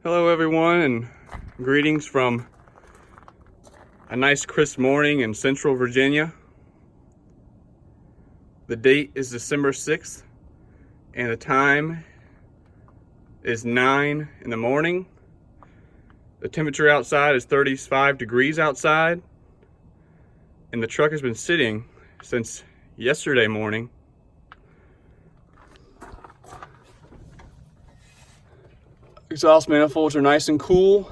Hello everyone, and greetings from a nice crisp morning in Central Virginia. The date is December 6th and the time is 9 in the morning. The temperature outside is 35 degrees outside, and the truck has been sitting since yesterday morning. Exhaust manifolds are nice and cool.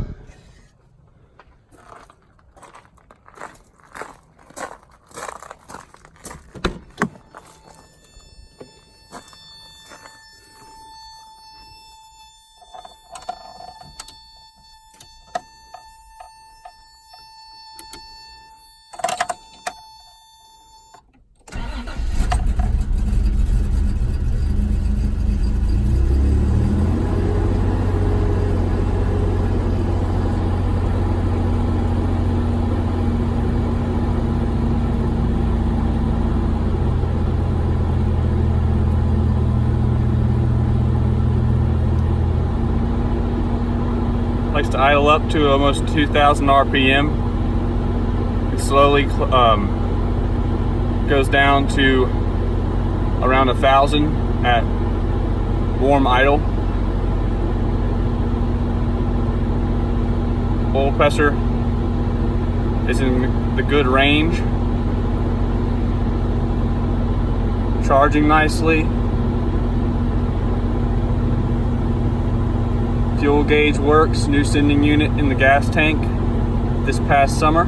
Likes to idle up to almost 2,000 RPM. It slowly goes down to around 1,000 at warm idle. Oil pressure is in the good range. Charging nicely. Fuel gauge works, new sending unit in the gas tank this past summer.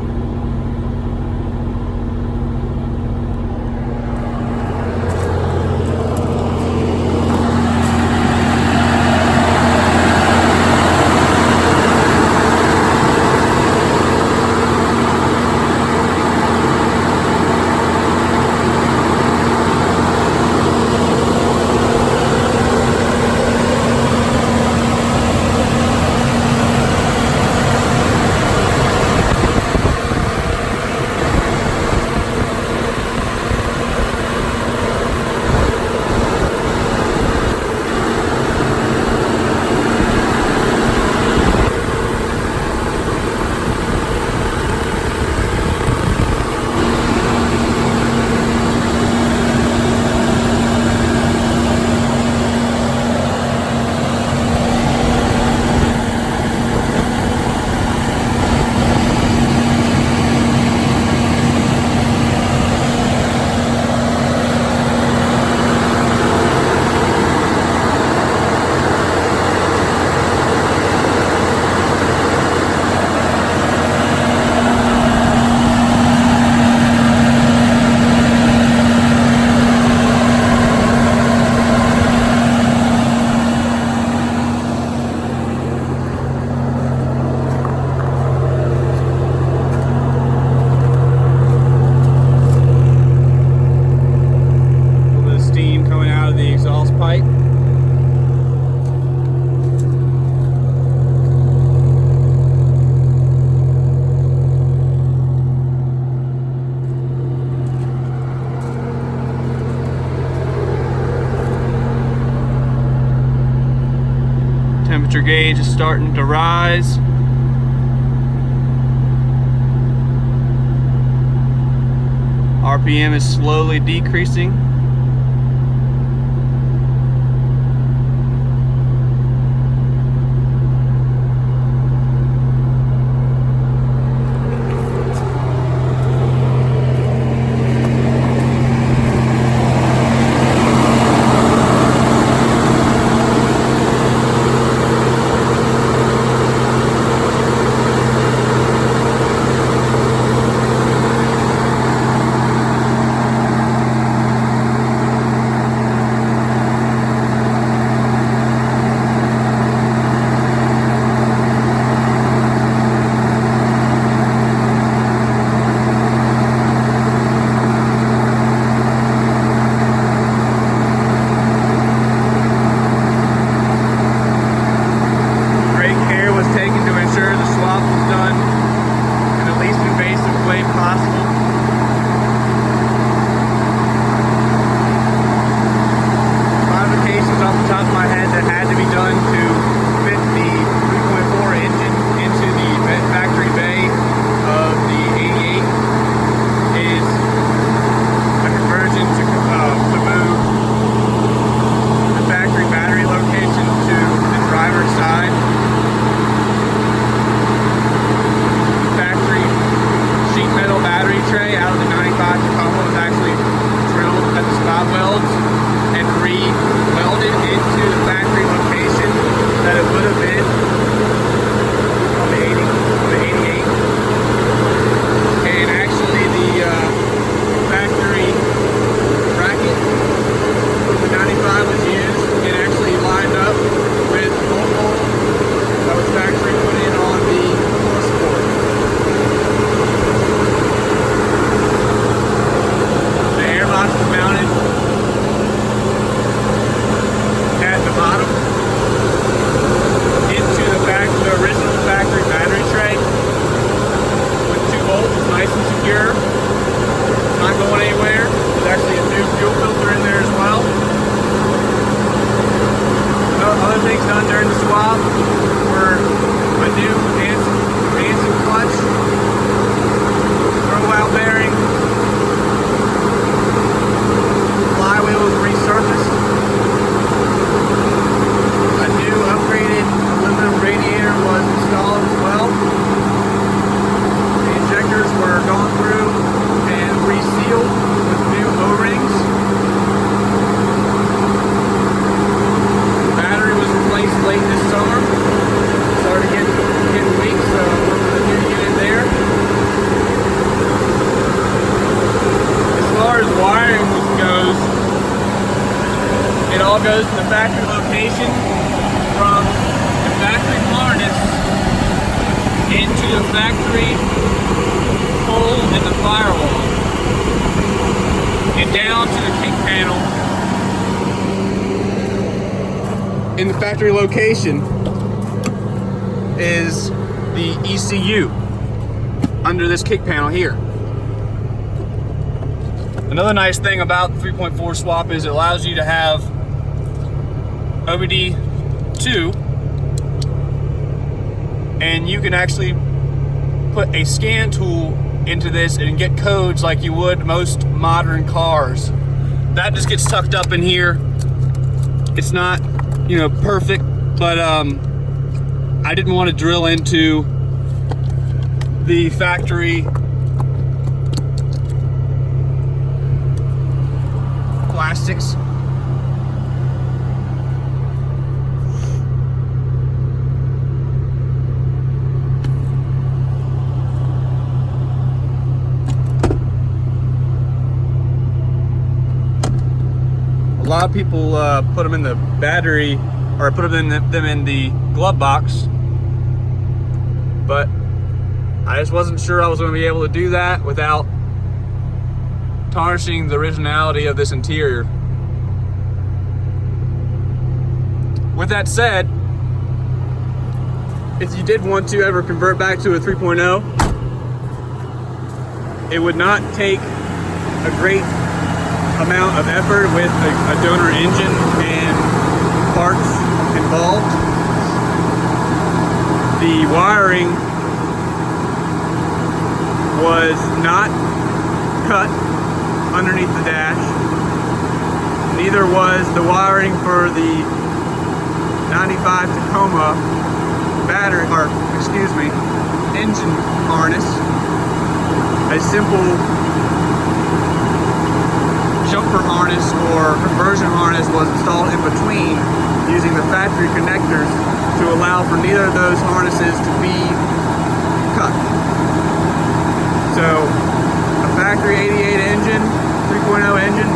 Pipe. Temperature gauge is starting to rise. RPM is slowly decreasing. in the factory location is the ECU under this kick panel here. Another nice thing about the 3.4 swap is it allows you to have OBD2, and you can actually put a scan tool into this and get codes like you would most modern cars. That just gets tucked up in here. It's not, you know, perfect, but I didn't want to drill into the factory plastics. A lot of people put them in the battery, or put them in the glove box, but I just wasn't sure I was going to be able to do that without tarnishing the originality of this interior. With that said, if you did want to ever convert back to a 3.0, it would not take a great amount of effort with a donor engine and parts involved. The wiring was not cut underneath the dash. Neither was the wiring for the 95 Tacoma battery, or excuse me, engine harness. A simple jumper harness or conversion harness was installed in between using the factory connectors to allow for neither of those harnesses to be cut. So a factory 88 engine, 3.0 engine,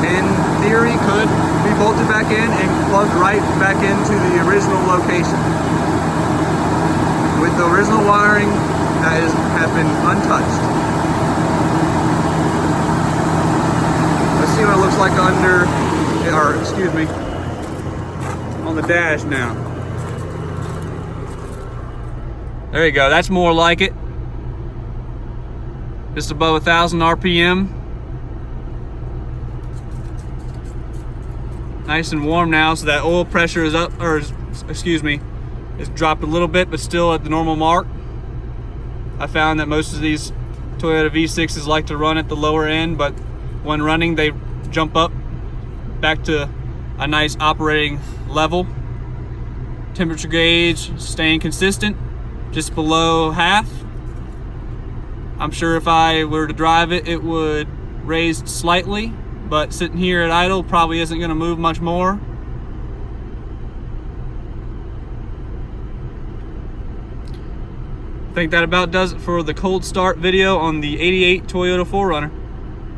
in theory could be bolted back in and plugged right back into the original location. With the original wiring that has been untouched. Let's see what it looks like under, or excuse me, on the dash now. There you go, that's more like it. Just above 1,000 RPM. Nice and warm now, so that oil pressure is up, or excuse me, it's dropped a little bit, but still at the normal mark. I found that most of these Toyota V6s like to run at the lower end, but when running, they jump up back to a nice operating level. Temperature gauge staying consistent, just below half. I'm sure if I were to drive it, it would raise slightly, but sitting here at idle probably isn't going to move much more. I think that about does it for the cold start video on the '88 Toyota 4Runner.